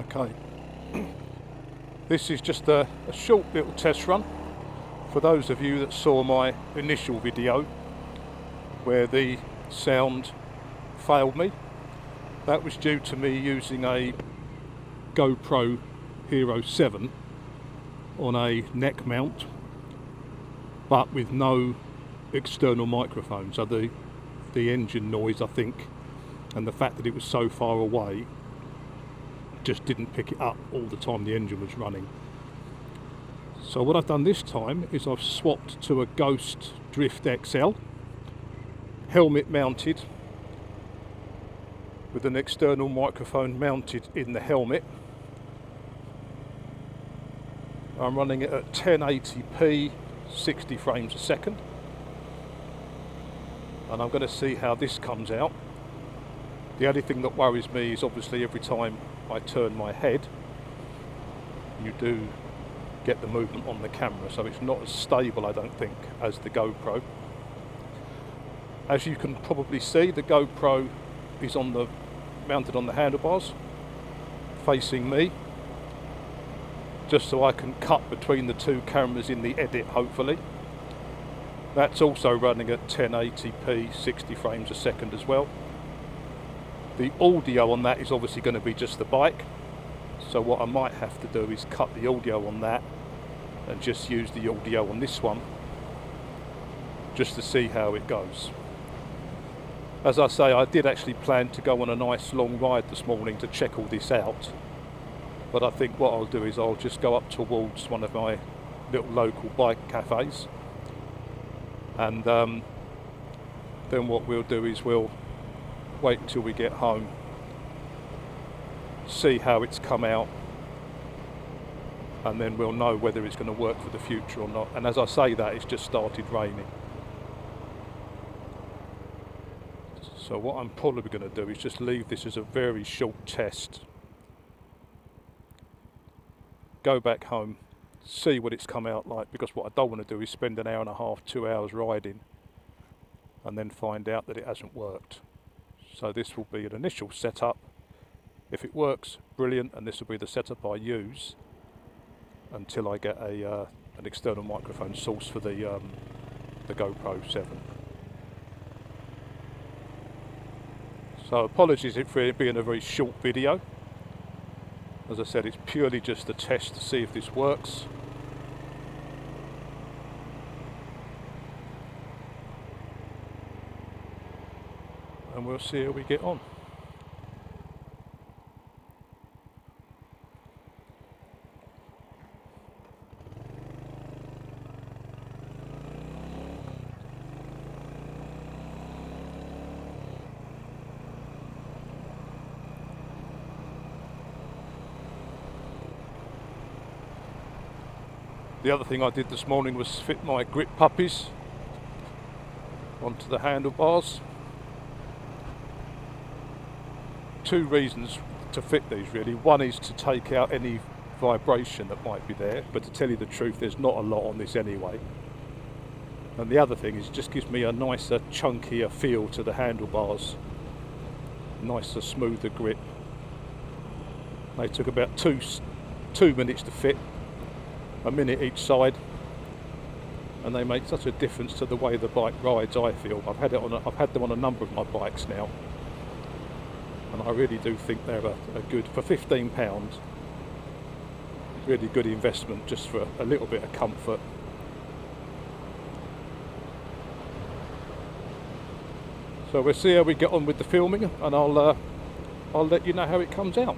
Okay, this is just a short little test run for those of you that saw my initial video where the sound failed me. That was due to me using a GoPro Hero 7 on a neck mount, but with no external microphone. So the engine noise, I think, and the fact that it was so far away just didn't pick it up all the time the engine was running. So what I've done this time is I've swapped to a Ghost Drift XL, helmet mounted, with an external microphone mounted in the helmet. I'm running it at 1080p, 60 frames a second, and I'm going to see how this comes out. The only thing that worries me is obviously every time I turn my head, you do get the movement on the camera, so it's not as stable, I don't think, as the GoPro. As you can probably see, the GoPro is mounted on the handlebars, facing me, just so I can cut between the two cameras in the edit, hopefully. That's also running at 1080p, 60 frames a second as well. The audio on that is obviously going to be just the bike, so what I might have to do is cut the audio on that and just use the audio on this one, just to see how it goes. As I say, I did actually plan to go on a nice long ride this morning to check all this out, but I think what I'll do is I'll just go up towards one of my little local bike cafes, and then what we'll do is we'll wait until we get home, see how it's come out, and then we'll know whether it's going to work for the future or not. And as I say that, it's just started raining. So what I'm probably going to do is just leave this as a very short test, go back home, see what it's come out like, because what I don't want to do is spend an hour and a half, 2 hours riding and then find out that it hasn't worked. So this will be an initial setup. If it works, brilliant, and this will be the setup I use until I get an external microphone source for the GoPro 7. So apologies for it being a very short video. As I said, it's purely just a test to see if this works. And we'll see how we get on. The other thing I did this morning was fit my grip puppies onto the handlebars. Two reasons to fit these really. One is to take out any vibration that might be there, but to tell you the truth, there's not a lot on this anyway. And the other thing is it just gives me a nicer, chunkier feel to the handlebars. Nicer, smoother grip. They took about two minutes to fit, a minute each side, and they make such a difference to the way the bike rides, I feel. I've had them on a number of my bikes now, and I really do think they're a good, for £15, really good investment just for a little bit of comfort. So we'll see how we get on with the filming, and I'll let you know how it comes out.